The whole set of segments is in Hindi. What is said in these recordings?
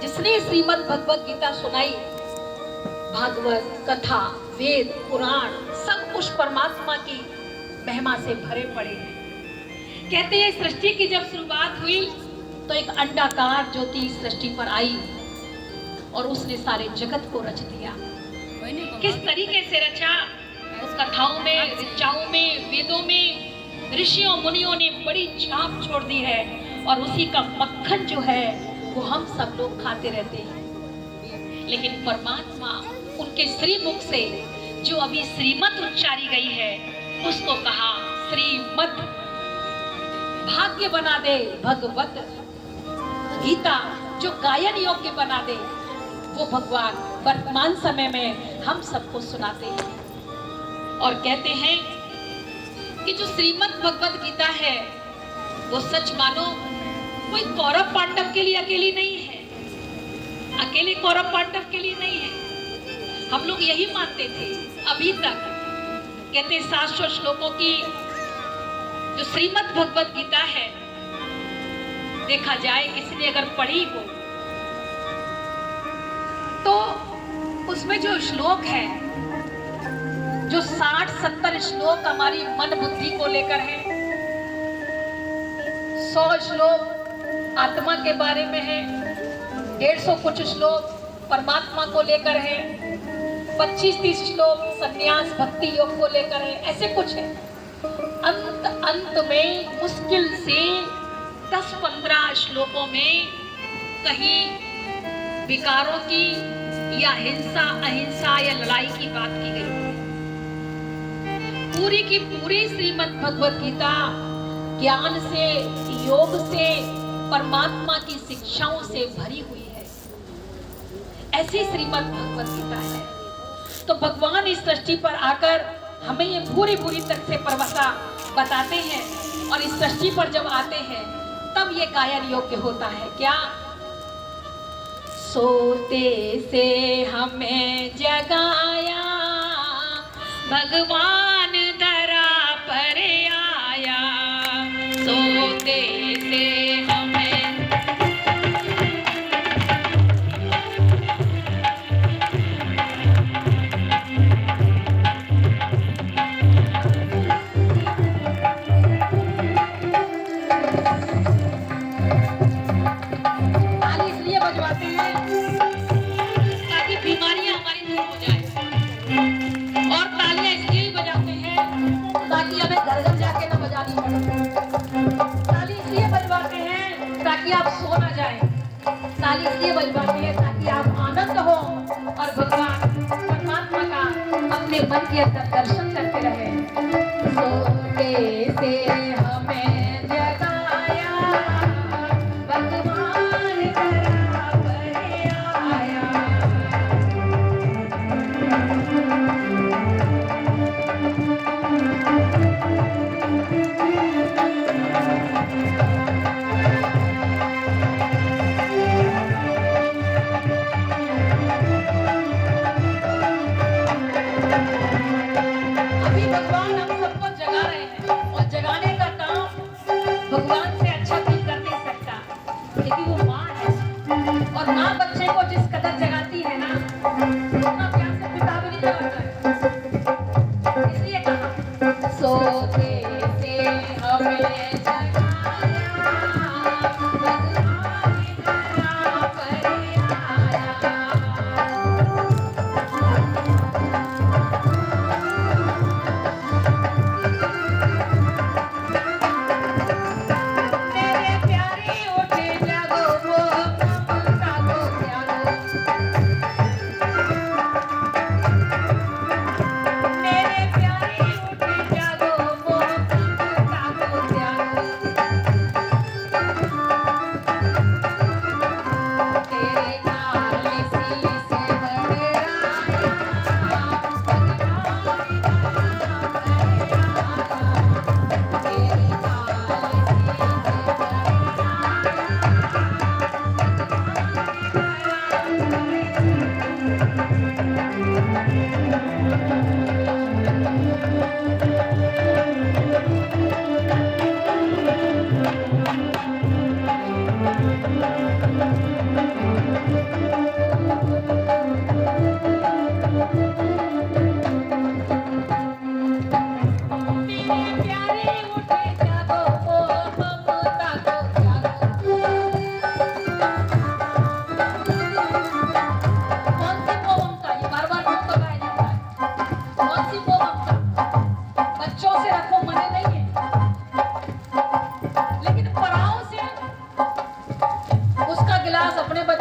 जिसने श्रीमद् भगवत गीता सुनाई, भागवत कथा, वेद, पुराण सब कुछ परमात्मा की महिमा से भरे पड़े हैं। कहते हैं सृष्टि की जब शुरुआत हुई तो एक अंडाकार ज्योति सृष्टि पर आई और उसने सारे जगत को रच दिया। किस तरीके से रचा, उस कथाओं में, ऋचाओं में, वेदों में ऋषियों मुनियों ने बड़ी छाप छोड़ दी है और उसी का मक्खन जो है वो हम सब लोग खाते रहते हैं। लेकिन परमात्मा उनके श्रीमुख से जो अभी श्रीमत उच्चारी गई है उसको कहा श्रीमत। भाग्य बना दे भगवत गीता, जो गायन योग्य बना दे, वो भगवान वर्तमान समय में हम सबको सुनाते हैं और कहते हैं कि जो श्रीमद् भगवत गीता है वो सच मानो कोई कौरव पांडव के लिए अकेली नहीं है, अकेले कौरव पांडव के लिए नहीं है। हम लोग यही मानते थे अभी तक। कहते 700 श्लोकों की जो श्रीमद् भगवत गीता है, देखा जाए किसी ने अगर पढ़ी हो तो उसमें जो श्लोक है, जो 60-70 श्लोक हमारी मन बुद्धि को लेकर है, 100 श्लोक आत्मा के बारे में है, 150 कुछ श्लोक परमात्मा को लेकर है, 25-30 श्लोक सन्यास भक्ति योग को लेकर है, ऐसे कुछ है। अंत में मुश्किल से 10-15 श्लोकों में कहीं विकारों की या हिंसा अहिंसा या लड़ाई की बात की गई। पूरी की पूरी श्रीमद् भगवत गीता ज्ञान से, योग से, परमात्मा की शिक्षाओं से भरी हुई है। ऐसी श्रीमद् भगवत गीता है। तो भगवान इस सृष्टि पर आकर हमें ये पूरी तरह से परवसा बताते हैं और इस सृष्टि पर जब आते हैं तब ये गायन योग्य होता है। क्या? सोते से हमें जगाया, भगवान धरा पर आया, सोते से हमें आप सो ना जाए, ताली इसलिए बजवाते हैं ताकि आप आनंद हो और भगवान परमात्मा का अपने मन के अंदर दर्शन करते रहे। सोते से हमें जगाया, भगवान धरा पर आया। भगवान से अच्छा कोई कर नहीं सकता, क्योंकि वो माँ है और माँ बच्चे को जिस कदर जगाती है ना, उतना प्यार से पिता भी नहीं जगाता। इसलिए कहा सोते से हमें जगाया, भगवान धरा पर आया।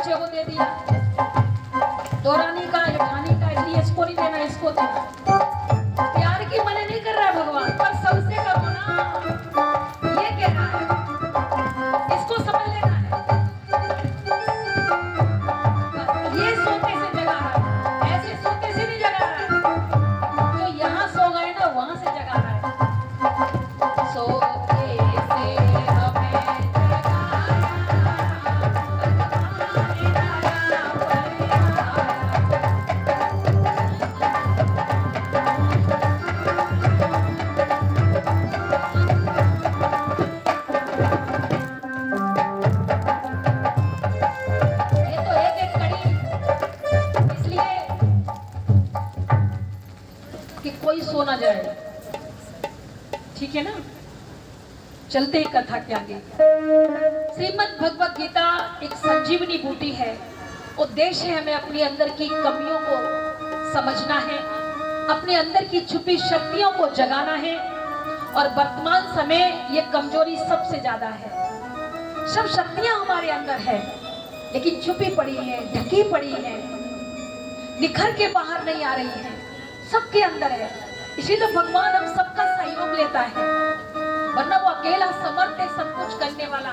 बच्चे को दे दिया, दौरानी का जेठानी का, इसलिए इसको नहीं देना, इसको देना। प्यार की मना नहीं कर रहा है भगवान, पर सबसे करो ना, ये कह रहा है, इसको समझ लेना है। ये सोते से जगा रहा है, ऐसे सोते से नहीं जगा रहा है, जो यहाँ सो गए ना वहां से जगा रहा है। सोते से हमें सो ना जाए, ठीक है ना। चलते हैं कथा के आगे। श्रीमद् भगवत गीता एक संजीवनी बूटी है। उद्देश्य है हमें अपने अंदर की कमियों को समझना है, अपने अंदर की छुपी शक्तियों को जगाना है। और वर्तमान समय ये कमजोरी सबसे ज्यादा है। सब शक्तियां हमारे अंदर है, लेकिन छुपी पड़ी है, ढकी पड़ी है, निखर के बाहर नहीं आ रही है, सबके अंदर है। इसीलिए भगवान हम सबका सहयोग लेता है, वरना वो अकेला समर्थ है, सब कुछ करने वाला,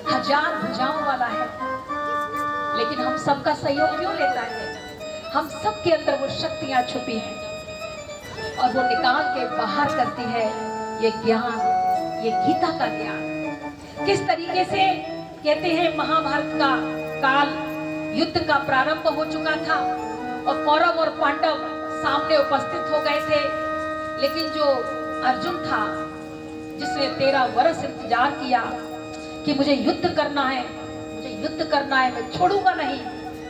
हजार भुजाओं वाला है। लेकिन हम सबका सहयोग क्यों लेता है? हम सबके अंदर वो शक्तियां छुपी हैं और वो निकाल के बाहर करती है ये ज्ञान, ये गीता का ज्ञान। किस तरीके से कहते हैं, महाभारत का काल, युद्ध का प्रारंभ हो चुका था और कौरव और पांडव सामने उपस्थित हो गए थे। लेकिन जो अर्जुन था, जिसने 13 वर्ष इंतजार किया कि मुझे युद्ध करना है, मुझे युद्ध करना है, मैं छोड़ूंगा नहीं।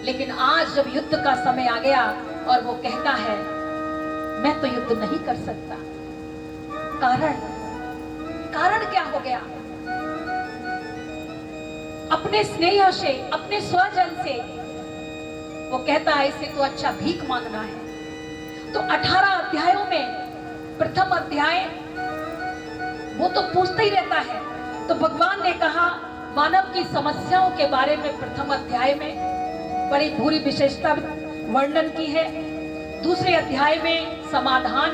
लेकिन आज जब युद्ध का समय आ गया और वो कहता है मैं तो युद्ध नहीं कर सकता। कारण क्या हो गया? अपने स्नेह से, अपने स्वजन से वो कहता है इससे तो अच्छा भीख मांगना है। तो 18 अध्यायों में प्रथम अध्याय वो तो पूछता ही रहता है। तो भगवान ने कहा मानव की समस्याओं के बारे में प्रथम अध्याय में बड़ी पूरी विशेषता वर्णन की है। दूसरे अध्याय में समाधान,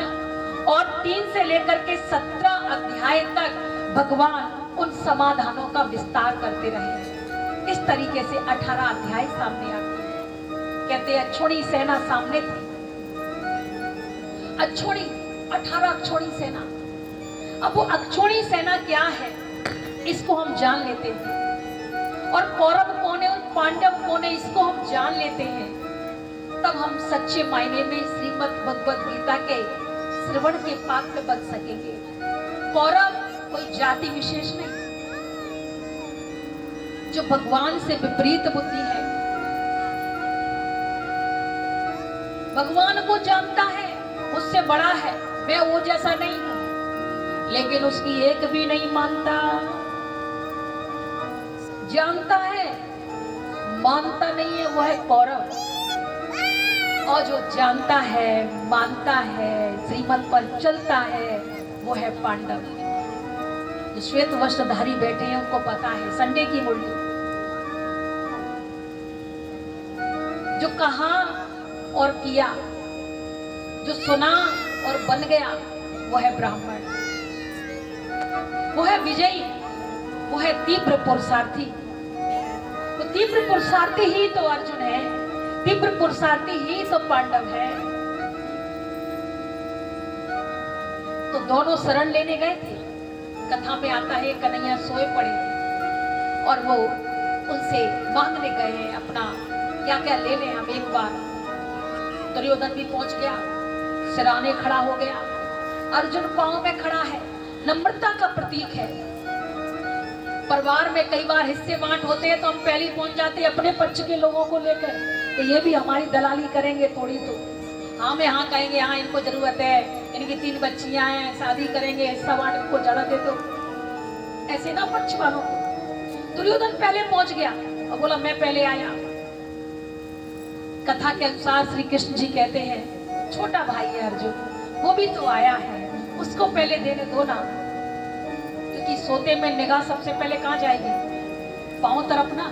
और 3 से लेकर के 17 अध्याय तक भगवान उन समाधानों का विस्तार करते रहे। इस तरीके से 18 अध्याय सामने आते हैं। कहते हैं अक्षोणी सेना सामने थी, अक्षोणी 18 अक्षोणी सेना। अब वो अक्षोणी सेना क्या है इसको हम जान लेते हैं, और कौरव कौन है और पांडव कौन है इसको हम जान लेते हैं। तब हम सच्चे मायने में श्रीमद् भगवत गीता के श्रवण के पात्र बन सकेंगे। कौरव कोई जाति विशेष नहीं, जो भगवान से विपरीत बुद्धि है, भगवान को जानता है मुझसे बड़ा है, मैं वो जैसा नहीं हूं, लेकिन उसकी एक भी नहीं मानता। जानता है, मानता नहीं है, वो है कौरव। और जो जानता है, मानता है, श्रीमत पर चलता है, वो है पांडव। जो श्वेत वस्त्रधारी बैठे हैं उनको पता है संडे की मुरली। जो कहा और किया, जो सुना और बन गया, वो है ब्राह्मण, वो है विजयी, वो है तीव्र पुरुषार्थी। तो तीव्र पुरुषार्थी ही तो अर्जुन है, तीव्र पुरुषार्थी ही तो पांडव है। तो दोनों शरण लेने गए थे। कथा में आता है कन्हैया सोए पड़े थे और वो उनसे मांगने गए हैं अपना क्या क्या ले लें हम एक बार। दुर्योधन भी पहुंच गया, सिराने खड़ा हो गया, अर्जुन पांव में खड़ा है, नम्रता का प्रतीक है। परिवार में कई बार हिस्से बांट होते हैं तो हम पहले पहुंच जाते हैं अपने पक्ष के लोगों को लेकर, तो ये भी हमारी दलाली करेंगे थोड़ी। तो हाँ में हाँ कहेंगे, हाँ इनको जरूरत है, इनकी 3 बच्चियां हैं, शादी करेंगे, हिस्सा बांट को जड़ा दे। तो ऐसे ना पक्ष वालों को। दुर्योधन पहले पहुंच गया और बोला मैं पहले आया। कथा के अनुसार श्री कृष्ण जी कहते हैं छोटा भाई है अर्जुन, वो भी तो आया है, उसको पहले देने दो ना। क्योंकि सोते में निगाह सबसे पहले कहाँ जाएगी? पांव तरफ ना।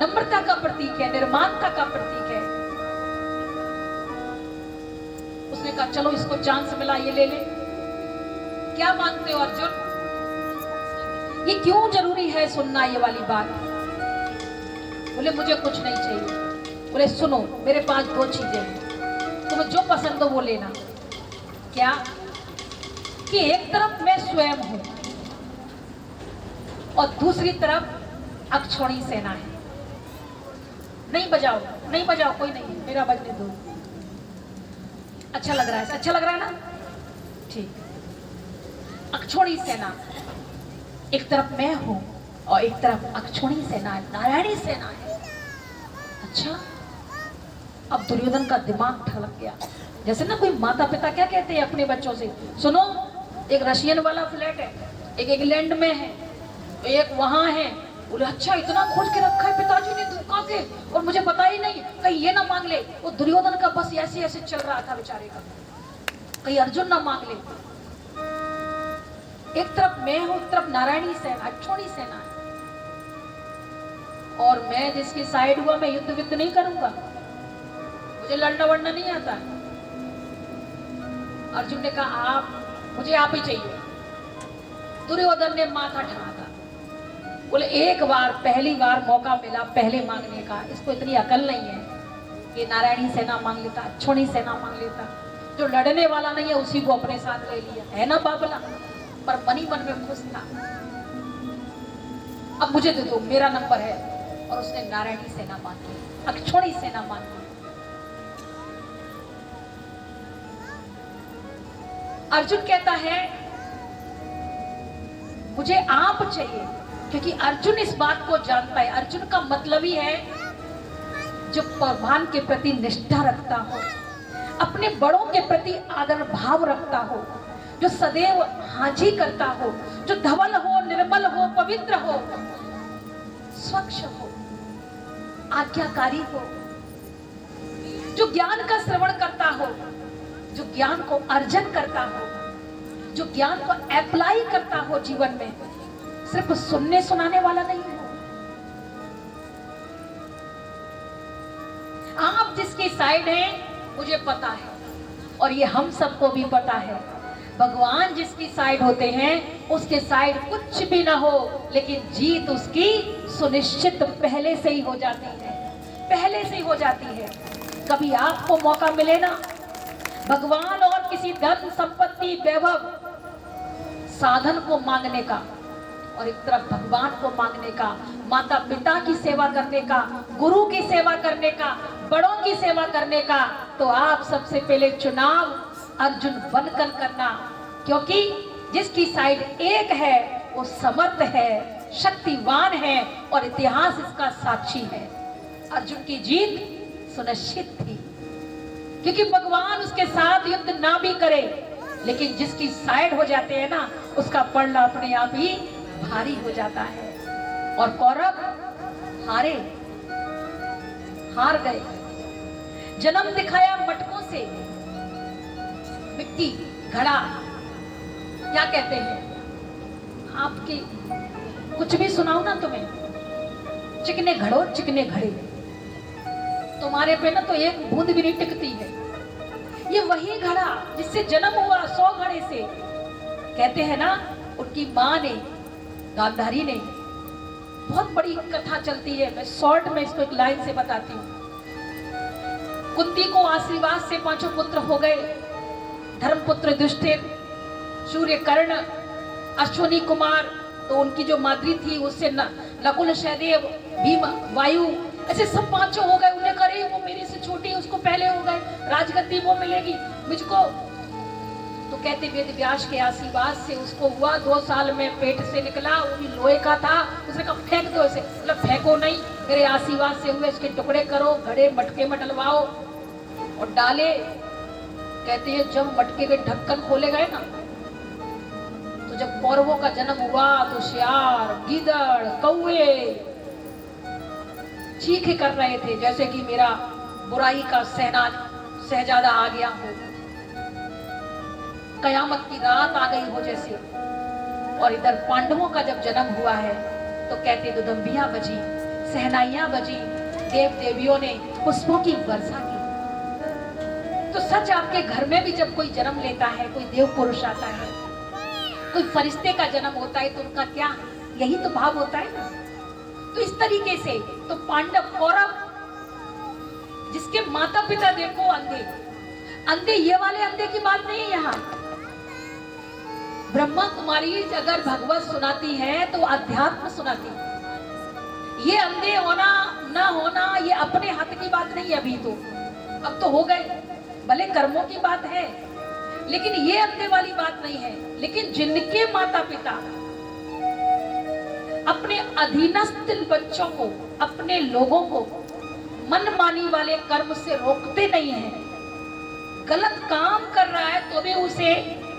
नम्रता का प्रतीक है, निर्माणता का प्रतीक है। उसने कहा चलो इसको चांस मिला, ये ले ले। क्या मांगते हो अर्जुन? ये क्यों जरूरी है सुनना ये वाली बात? बोले मुझे कुछ नहीं चाहिए। बोले सुनो, मेरे पास दो चीजें हैं, तुम्हें जो पसंद हो वो लेना। क्या? कि एक तरफ मैं स्वयं हूं और दूसरी तरफ अक्षौणी सेना है। नहीं बजाओ, नहीं बजाओ, कोई नहीं, मेरा बजने दो। अच्छा लग रहा है, अच्छा लग रहा है ना? ठीक। अक्षौणी सेना, एक तरफ मैं हूं और एक तरफ अक्षौणी सेना है, नारायणी सेना है। अच्छा, अब दुर्योधन का दिमाग ठलक गया। जैसे ना कोई माता पिता क्या कहते हैं अपने बच्चों से, सुनो एक रशियन वाला फ्लैट है, एक इंग्लैंड में है, एक वहां है। बोले अच्छा, इतना खोज के रखा है पिताजी ने धोखा से, और मुझे पता ही नहीं, कहीं ये ना मांग ले। वो दुर्योधन का बस ऐसे ऐसे चल रहा था बेचारे का, कहीं अर्जुन ना मांग ले। एक तरफ मैं हूं, एक तरफ नारायणी सेना, अक्षौणी सेना है, और मैं जिसकी साइड हुआ मैं युद्ध विद्ध नहीं करूंगा, मुझे लड़ना वड़ना नहीं आता। अर्जुन ने कहा आप, मुझे आप ही चाहिए। दुर्योधन ने माथा ठाना था। बोले एक बार, पहली बार मौका मिला पहले मांगने का, इसको इतनी अकल नहीं है कि नारायणी सेना मांग लेता, अक्षौणी सेना मांग लेता। जो लड़ने वाला नहीं है उसी को अपने साथ ले लिया, है ना बाबला? पर मनी मन में खुश था। अब मुझे दे दो, मेरा नंबर है। और उसने नारायणी सेना मांगी, अक्षौणी सेना मांगी। अर्जुन कहता है मुझे आप चाहिए, क्योंकि अर्जुन इस बात को जानता है। अर्जुन का मतलब ही है जो भगवान के प्रति निष्ठा रखता हो, अपने बड़ों के प्रति आदर भाव रखता हो, जो सदैव हाजी करता हो, जो धवल हो, निर्मल हो, पवित्र हो, स्वच्छ हो, आज्ञाकारी हो, जो ज्ञान का श्रवण करता हो, जो ज्ञान को अर्जन करता हो, जो ज्ञान को अप्लाई करता हो जीवन में, सिर्फ सुनने सुनाने वाला नहीं हो। आप जिसकी साइड हैं मुझे पता है, और ये हम सबको भी पता है। भगवान जिसकी साइड होते हैं उसके साइड कुछ भी ना हो, लेकिन जीत उसकी सुनिश्चित पहले से ही हो जाती है, पहले से ही हो जाती है। कभी आपको मौका मिले ना भगवान और किसी धन संपत्ति वैभव साधन को मांगने का, और एक तरफ भगवान को मांगने का, माता पिता की सेवा करने का, गुरु की सेवा करने का, बड़ों की सेवा करने का, तो आप सबसे पहले चुनाव अर्जुन बनकर करना। क्योंकि जिसकी साइड एक है वो समर्थ है, शक्तिवान है, और इतिहास इसका साक्षी है। अर्जुन की जीत सुनिश्चित थी, क्योंकि भगवान उसके साथ युद्ध ना भी करे, लेकिन जिसकी साइड हो जाते हैं ना उसका पलड़ा अपने आप ही भारी हो जाता है। और कौरव हारे, हार गए। जन्म दिखाया मटकों से, मिट्टी घड़ा, क्या कहते हैं आपकी, कुछ भी सुनाओ ना तुम्हें, चिकने घड़ो चिकने घड़े, तुम्हारे पे ना तो एक बूंद भी नहीं टिकती है। ये वही घड़ा जिससे जन्म हुआ 100 घड़े से। कहते हैं ना उनकी माँ ने, गांधारी ने, बहुत बड़ी कथा चलती है, मैं शॉर्ट में इसको एक लाइन से बताती हूँ। कुंती को आशीर्वाद से 5 पुत्र हो गए, धर्मपुत्र युधिष्ठिर, सूर्यकर्ण, अश्विनी कुमार, तो उनकी जो माद्री थी उससे नकुल, सहदेव, भीम, वायु, ऐसे सब 5 हो गए। उन्हें करे वो मेरे से छोटी, उसको पहले हो गए, राजगद्दी वो मिलेगी मुझको। तो कहते वेद व्यास के आशीर्वाद से उसको हुआ, 2 साल में पेट से निकला, वो भी लोहे का था। उसने कहा फेंक दो इसे, मतलब फेंको नहीं, मेरे आशीर्वाद से हुए, इसके टुकड़े करो, घड़े मटके में डलवाओ और डाले। कहते हैं जब मटके के ढक्कन खोले गए ना, तो जब कौरवों का जन्म हुआ तो शियार, गीदड़, कौवे चीख कर रहे थे, जैसे कि मेरा बुराई का शहजादा आ गया हो, कयामत की रात आ गई हो जैसे। और इधर पांडवों का जब जन्म हुआ है तो कहते दुदंबिया बजी, सहनाइयां बजी, देव देवियों ने पुष्पों की वर्षा की। तो सच आपके घर में भी जब कोई जन्म लेता है, कोई देव पुरुष आता है, कोई फरिश्ते का जन्म होता है, तो उनका क्या यही तो भाव होता है ना। तो इस तरीके से तो पांडव कौरव, जिसके माता पिता देखो अंधे, अंधे ये वाले अंधे की बात नहीं है यहाँ। ब्रह्मा कुमारी अगर भगवत सुनाती है तो अध्यात्म सुनाती है। ये अंधे होना ना होना ये अपने हाथ की बात नहीं है, अभी तो अब तो हो गए, भले कर्मों की बात है, लेकिन ये अंधे वाली बात नहीं है। लेकिन जिनके माता पिता अपने अधीनस्थ बच्चों को, अपने लोगों को मनमानी वाले कर्म से रोकते नहीं हैं, गलत काम कर रहा है तो भी उसे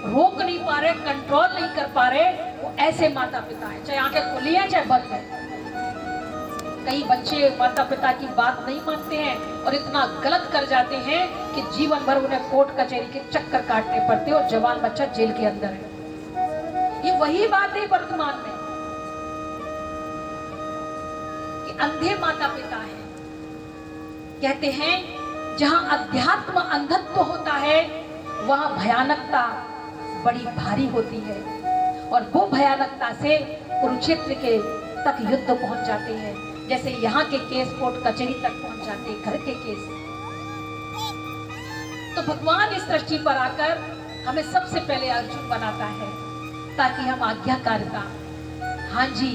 रोक नहीं पा रहे, कंट्रोल नहीं कर पा रहे, वो ऐसे माता पिता है, चाहे आंखें खुली है चाहे बंद है। कई बच्चे माता पिता की बात नहीं मानते हैं और इतना गलत कर जाते हैं कि जीवन भर उन्हें कोर्ट कचहरी के चक्कर काटने पड़ते और जवान बच्चा जेल के अंदर है। ये वही बात है वर्तमान में कि अंधे माता पिता हैं। कहते हैं जहां अध्यात्म अंधत्व होता है वहां भयानकता बड़ी भारी होती है, और वो भयानकता से कुरुक्षेत्र के तक युद्ध पहुंच जाते हैं। जैसे यहाँ के केस कोर्ट कचहरी तक पहुंच जाते हैं, घर के केस। तो भगवान इस सृष्टि पर आकर हमें सबसे पहले अर्जुन बनाता है ताकि हम आज्ञाकारिता, हाँ जी,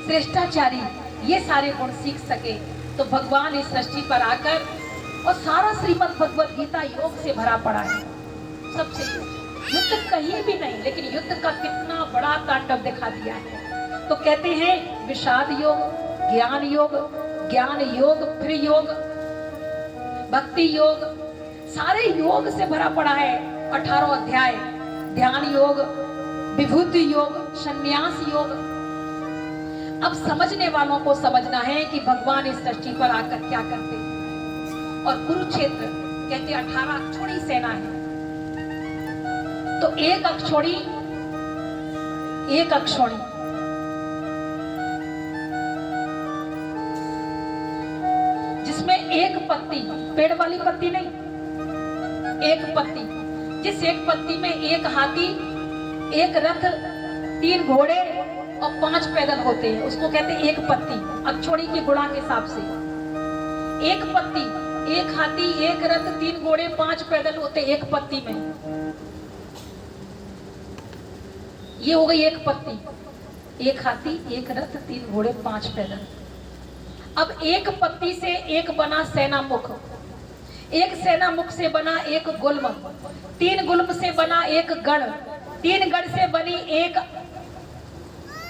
श्रेष्ठाचारी, ये सारे गुण सीख सके। तो भगवान इस सृष्टि पर आकर, और सारा श्रीमद् भगवत गीता योग से भरा पड़ा है, सबसे युद्ध कहीं भी नहीं, लेकिन युद्ध का कितना बड़ा तांडव दिखा दिया है। तो कहते हैं विषाद योग, ज्ञान योग, ज्ञान योग, फिर योग, भक्ति योग, सारे योग से भरा पड़ा है 18 अध्याय। ध्यान योग, विभूति योग, संन्यास योग। अब समझने वालों को समझना है कि भगवान इस सृष्टि पर आकर क्या करते हैं। और कुरुक्षेत्र कहते 18 अक्षोणी सेना है। तो एक अक्षोणी, एक अक्षोणी, जिसमें एक पत्ती, पेड़ वाली पत्ती नहीं, एक पत्ती, जिस एक पत्ती में एक हाथी, एक रथ, 3 घोड़े और 5 पैदल होते हैं, उसको कहते हैं एक पत्ती। अक्षोणी की गुणा के हिसाब से एक पत्ती, एक हाथी, एक रथ, 3 घोड़े, 5 पैदल होते एक पत्ती में। ये हो गई एक पत्ती, एक हाथी, एक रथ, 3 घोड़े, 5 पैदल। अब एक पत्ती से एक बना सेना मुख, एक सेना मुख से बना एक गुल्म, 3 गुल्म से बना एक गढ़, 3 गढ़ से बनी एक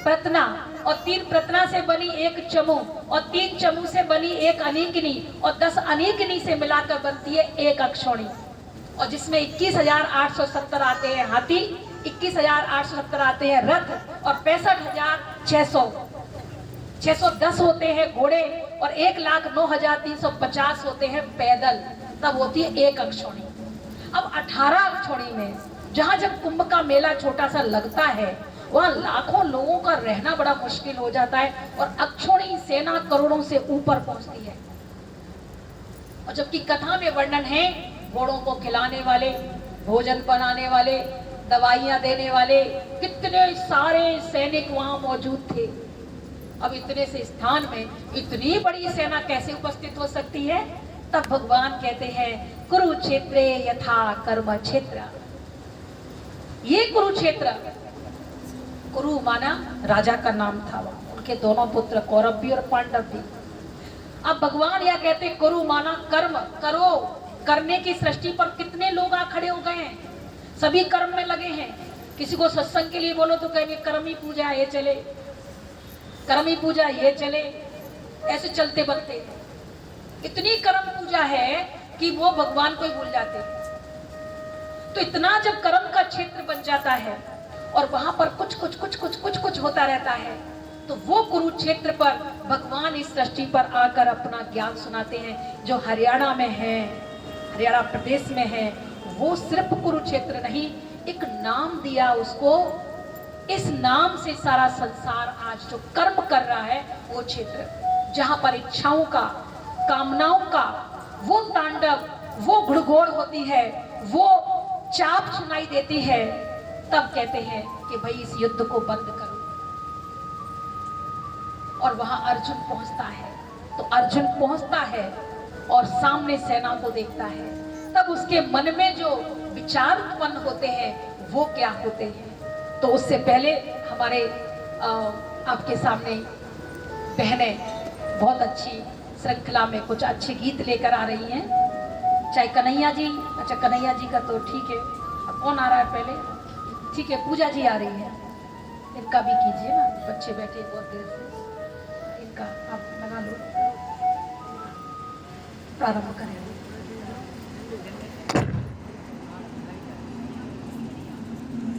प्रतना, और 3 प्रतना से बनी एक चमू, और 3 चमू से बनी एक अनीकनी, और 10 अनीकनी से मिलाकर बनती है एक अक्षोणी। और जिसमें 21,870 आते हैं हाथी, 21,870 आते हैं रथ, और 65,610 होते हैं घोड़े, और 1,09,350 होते हैं पैदल। तब होती है एक अक्षोणी। अब 18 अक्षोणी में जहां जब कुंभ का मेला छोटा सा लगता है, वहां लाखों लोगों का रहना बड़ा मुश्किल हो जाता है, और अक्षोणी सेना करोड़ों से ऊपर पहुंचती है। और जबकि कथा में वर्णन है घोड़ों को खिलाने वाले, भोजन बनाने वाले, दवाइयां देने वाले, कितने सारे सैनिक वहां मौजूद थे। अब इतने से स्थान में इतनी बड़ी सेना कैसे उपस्थित हो सकती है? तब भगवान कहते हैं कुरुक्षेत्रे यथा कर्म क्षेत्र। ये कुरुक्षेत्र, कुरु माना राजा का नाम था, उनके दोनों पुत्र कौरव भी और पांडव भी। अब भगवान यह कहते कुरु माना कर्म, करो। करने की सृष्टि पर कितने लोग आ खड़े हो गए हैं, सभी कर्म में लगे हैं। किसी को सत्संग के लिए बोलो तो कहेंगे कर्मी पूजा ये चले, कर्मी पूजा ये चले, ऐसे चलते बनते। इतनी कर्म पूजा है कि वो भगवान को ही भूल जाते। तो इतना जब कर्म का क्षेत्र बन जाता है और वहां पर कुछ होता रहता है, तो वो कुरुक्षेत्र पर भगवान इस सृष्टि पर आकर अपना ज्ञान सुनाते हैं। जो हरियाणा में है, हरियाणा प्रदेश में है, वो सिर्फ कुरुक्षेत्र नहीं, एक नाम दिया उसको। इस नाम से सारा संसार आज जो कर्म कर रहा है वो क्षेत्र। जहां पर इच्छाओं का, कामनाओं का वो तांडव, वो घुड़घोड़ होती है, वो चाप सुनाई देती है, तब कहते हैं कि भाई इस युद्ध को बंद करो। और वहां अर्जुन पहुंचता है। तो अर्जुन पहुंचता है और सामने सेना को देखता है, तब उसके मन में जो विचार उत्पन्न होते हैं वो क्या होते हैं। तो उससे पहले हमारे आपके सामने बहनें बहुत अच्छी श्रृंखला में कुछ अच्छे गीत लेकर आ रही हैं। चाहे कन्हैया जी, अच्छा कन्हैया जी का तो ठीक है, अब कौन आ रहा है पहले? ठीक है, पूजा जी आ रही है, इनका भी कीजिए ना, बच्चे बैठे बहुत देर से, इनका आप लगा लो, प्रारंभ करें।